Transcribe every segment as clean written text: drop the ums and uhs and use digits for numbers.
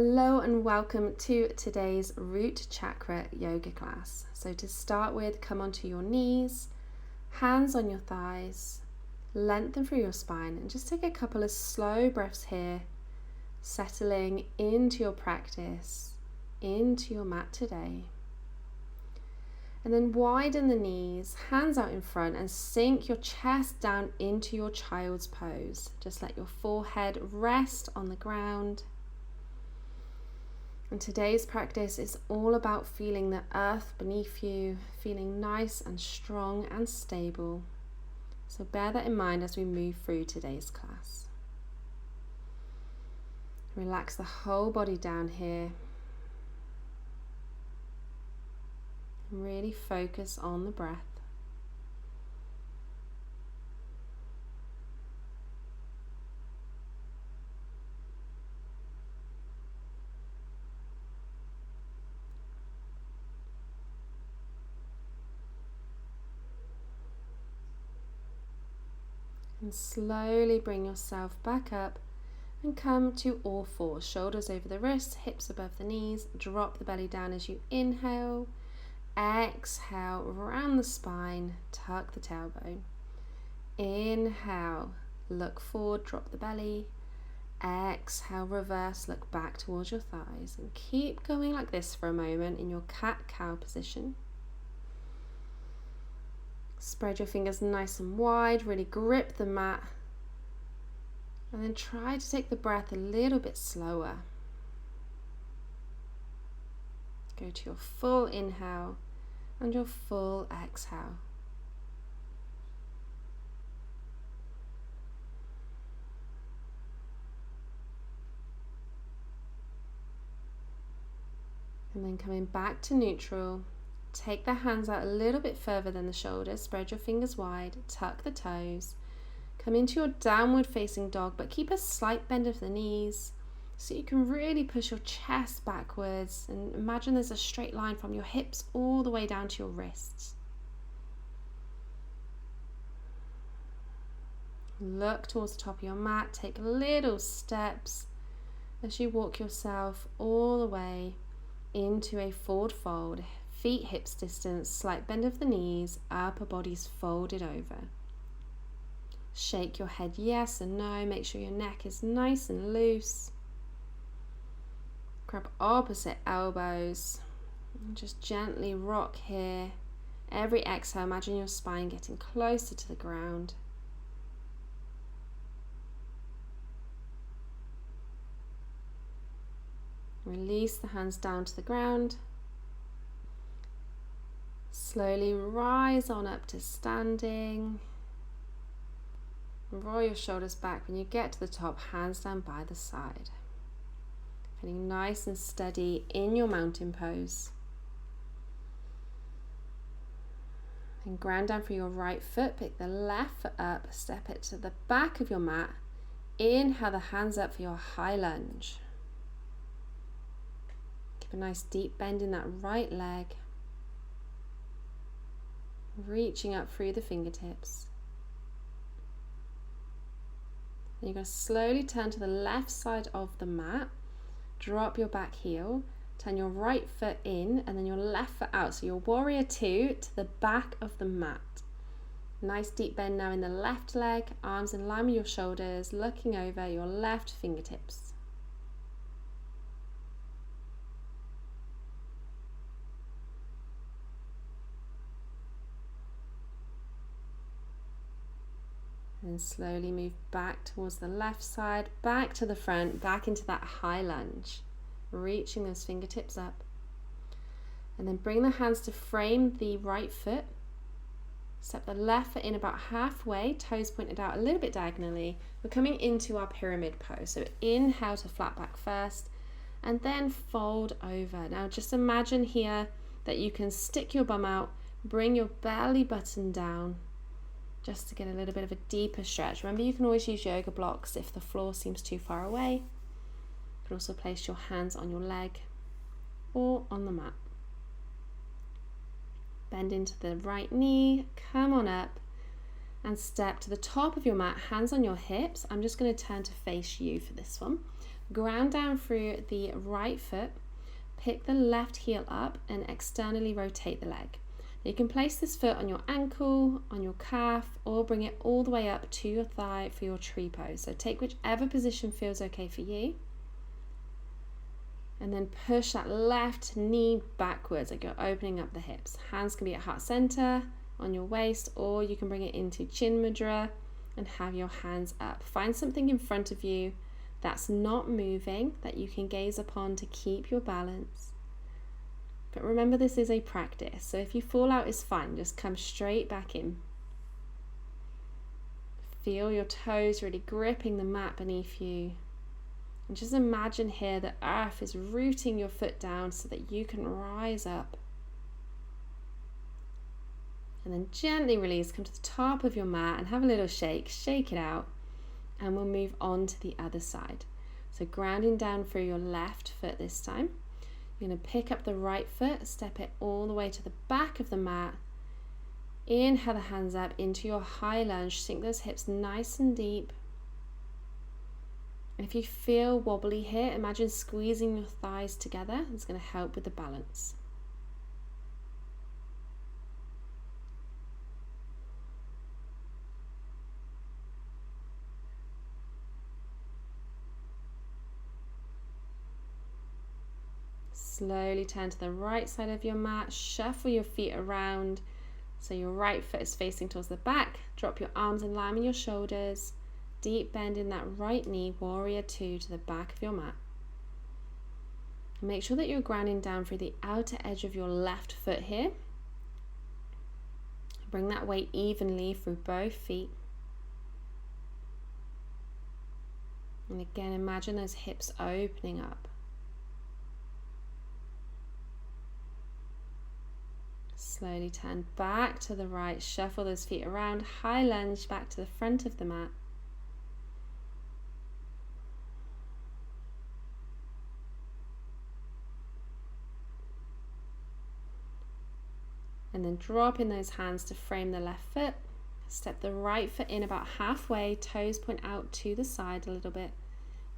Hello and welcome to today's root chakra yoga class. So to start with, come onto your knees, hands on your thighs, lengthen through your spine, and just take a couple of slow breaths here, settling into your practice, into your mat today. And then widen the knees, hands out in front, and sink your chest down into your child's pose. Just let your forehead rest on the ground. And today's practice is all about feeling the earth beneath you, feeling nice and strong and stable. So bear that in mind as we move through today's class. Relax the whole body down here. And really focus on the breath. And slowly bring yourself back up and come to all fours. Shoulders over the wrists, hips above the knees. Drop the belly down as you inhale. Exhale, round the spine, tuck the tailbone. Inhale, look forward, drop the belly. Exhale, reverse, look back towards your thighs. And keep going like this for a moment in your cat-cow position. Spread your fingers nice and wide, really grip the mat, and then try to take the breath a little bit slower. Go to your full inhale and your full exhale. And then coming back to neutral. Take the hands out a little bit further than the shoulders, spread your fingers wide, tuck the toes, come into your downward facing dog, but keep a slight bend of the knees so you can really push your chest backwards, and imagine there's a straight line from your hips all the way down to your wrists. Look towards the top of your mat, take little steps as you walk yourself all the way into a forward fold. Feet hips distance, slight bend of the knees, upper body's folded over. Shake your head yes and no, make sure your neck is nice and loose. Grab opposite elbows and just gently rock here. Every exhale, imagine your spine getting closer to the ground. Release the hands down to the ground. Slowly rise on up to standing. Roll your shoulders back. When you get to the top, hands down by the side. Feeling nice and steady in your mountain pose. And ground down for your right foot. Pick the left foot up. Step it to the back of your mat. Inhale the hands up for your high lunge. Keep a nice deep bend in that right leg. Reaching up through the fingertips. Then you're going to slowly turn to the left side of the mat. Drop your back heel. Turn your right foot in and then your left foot out. So your warrior two to the back of the mat. Nice deep bend now in the left leg. Arms in line with your shoulders. Looking over your left fingertips. And slowly move back towards the left side, back to the front, back into that high lunge. Reaching those fingertips up. And then bring the hands to frame the right foot. Step the left foot in about halfway, toes pointed out a little bit diagonally. We're coming into our pyramid pose. So inhale to flat back first, and then fold over. Now just imagine here that you can stick your bum out, bring your belly button down, just to get a little bit of a deeper stretch. Remember, you can always use yoga blocks if the floor seems too far away. You can also place your hands on your leg or on the mat. Bend into the right knee, come on up and step to the top of your mat, hands on your hips. I'm just going to turn to face you for this one. Ground down through the right foot, pick the left heel up and externally rotate the leg. You can place this foot on your ankle, on your calf, or bring it all the way up to your thigh for your tree pose. So take whichever position feels okay for you. And then push that left knee backwards, like you're opening up the hips. Hands can be at heart center, on your waist, or you can bring it into chin mudra and have your hands up. Find something in front of you that's not moving, that you can gaze upon to keep your balance. But remember, this is a practice, so if you fall out, it's fine. Just come straight back in. Feel your toes really gripping the mat beneath you. And just imagine here that earth is rooting your foot down so that you can rise up. And then gently release, come to the top of your mat and have a little shake. Shake it out. And we'll move on to the other side. So grounding down through your left foot this time. You're going to pick up the right foot, step it all the way to the back of the mat. Inhale the hands up into your high lunge. Sink those hips nice and deep. And if you feel wobbly here, imagine squeezing your thighs together. It's going to help with the balance. Slowly turn to the right side of your mat, shuffle your feet around so your right foot is facing towards the back. Drop your arms in line with your shoulders. Deep bend in that right knee, warrior two, to the back of your mat. Make sure that you're grounding down through the outer edge of your left foot here. Bring that weight evenly through both feet. And again, imagine those hips opening up. Slowly turn back to the right, shuffle those feet around, high lunge back to the front of the mat. And then drop in those hands to frame the left foot. Step the right foot in about halfway, toes point out to the side a little bit.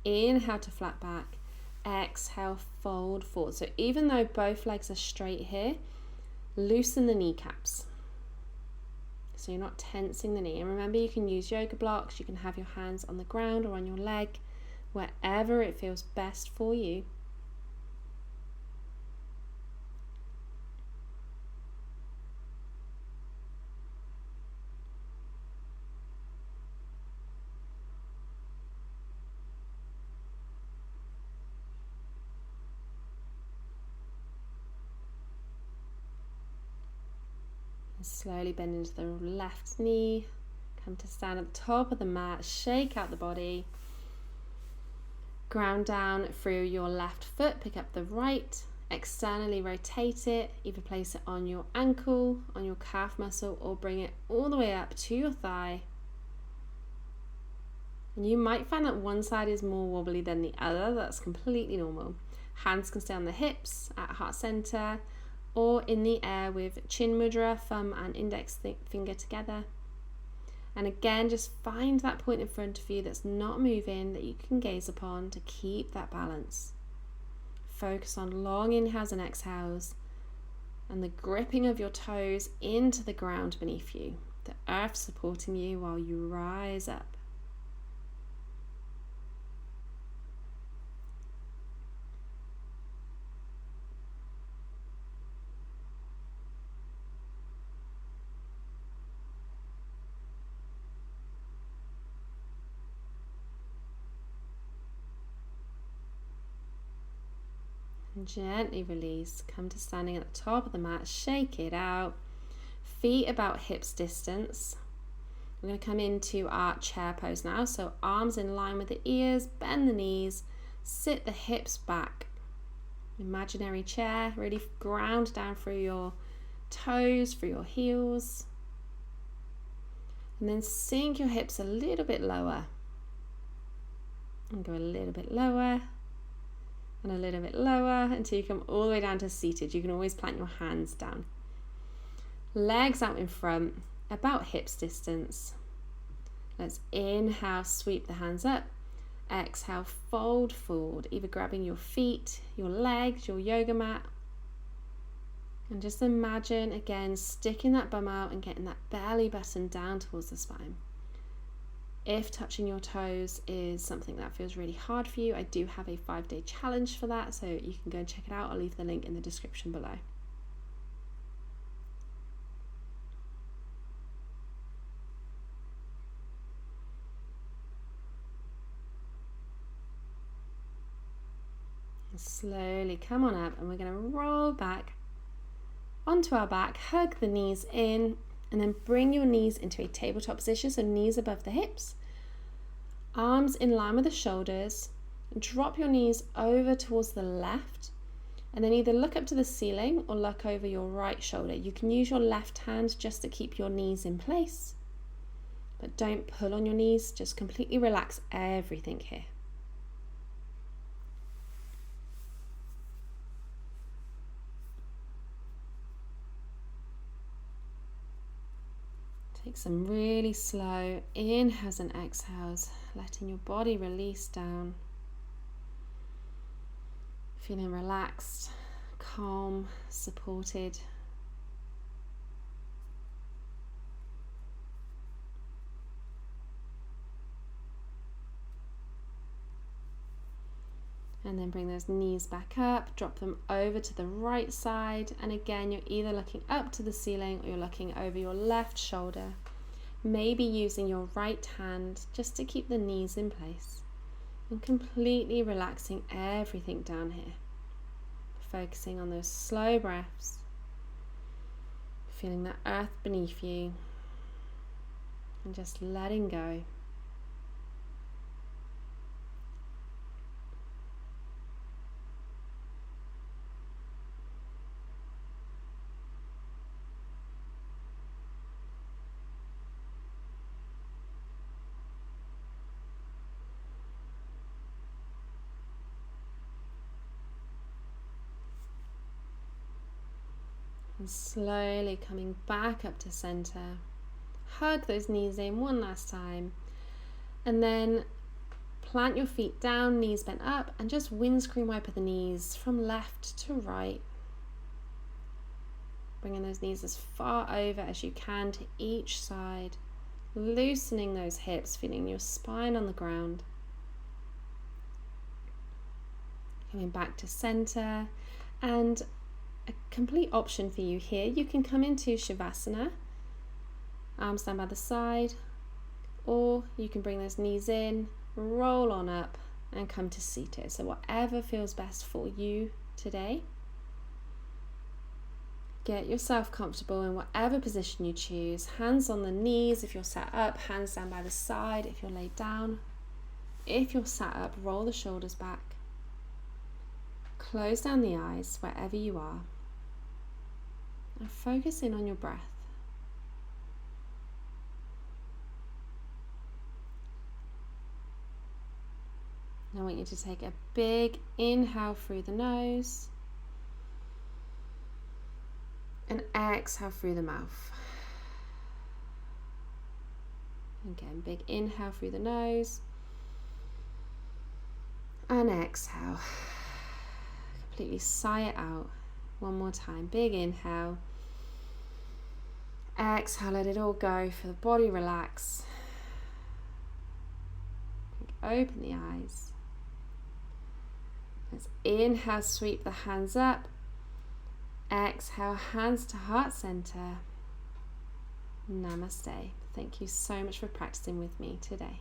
Inhale to flat back, exhale, fold forward. So even though both legs are straight here, loosen the kneecaps so you're not tensing the knee. And remember, you can use yoga blocks, you can have your hands on the ground or on your leg, wherever it feels best for you. Slowly bend into the left knee, come to stand at the top of the mat, shake out the body, ground down through your left foot, pick up the right, externally rotate it, either place it on your ankle, on your calf muscle, or bring it all the way up to your thigh. And you might find that one side is more wobbly than the other. That's completely normal. Hands can stay on the hips at heart center, or in the air with chin mudra, thumb and index finger together. And again, just find that point in front of you that's not moving, that you can gaze upon to keep that balance. Focus on long inhales and exhales and the gripping of your toes into the ground beneath you, the earth supporting you while you rise up. And gently release, come to standing at the top of the mat, shake it out, feet about hips distance. We're going to come into our chair pose now, so arms in line with the ears, bend the knees, sit the hips back. Imaginary chair, really ground down through your toes, through your heels. And then sink your hips a little bit lower. And go a little bit lower. And a little bit lower until you come all the way down to seated. You can always plant your hands down. Legs out in front, about hips distance. Let's inhale, sweep the hands up. Exhale, fold forward, either grabbing your feet, your legs, your yoga mat. And just imagine, again, sticking that bum out and getting that belly button down towards the spine. If touching your toes is something that feels really hard for you, I do have a 5-day challenge for that, so you can go and check it out. I'll leave the link in the description below. And slowly come on up, and we're going to roll back onto our back, hug the knees in, and then bring your knees into a tabletop position, so knees above the hips, arms in line with the shoulders. Drop your knees over towards the left, and then either look up to the ceiling or look over your right shoulder. You can use your left hand just to keep your knees in place, but don't pull on your knees, just completely relax everything here. Take some really slow inhales and exhales, letting your body release down. Feeling relaxed, calm, supported. And then bring those knees back up, drop them over to the right side. And again, you're either looking up to the ceiling or you're looking over your left shoulder. Maybe using your right hand just to keep the knees in place. And completely relaxing everything down here. Focusing on those slow breaths. Feeling the earth beneath you. And just letting go. And slowly coming back up to center. Hug those knees in one last time. And then plant your feet down, knees bent up, and just windscreen wiper the knees from left to right. Bringing those knees as far over as you can to each side. Loosening those hips, feeling your spine on the ground. Coming back to center, and a complete option for you here. You can come into Shavasana, arms down by the side, or you can bring those knees in, roll on up, and come to seated. So whatever feels best for you today. Get yourself comfortable in whatever position you choose. Hands on the knees if you're sat up, hands down by the side if you're laid down. If you're sat up, roll the shoulders back. Close down the eyes wherever you are. And focus in on your breath. I want you to take a big inhale through the nose and exhale through the mouth. Again, big inhale through the nose and exhale. Completely sigh it out. One more time. Big inhale. Exhale, let it all go. Feel the body relax. Open the eyes. Let's inhale, sweep the hands up. Exhale, hands to heart center. Namaste. Thank you so much for practicing with me today.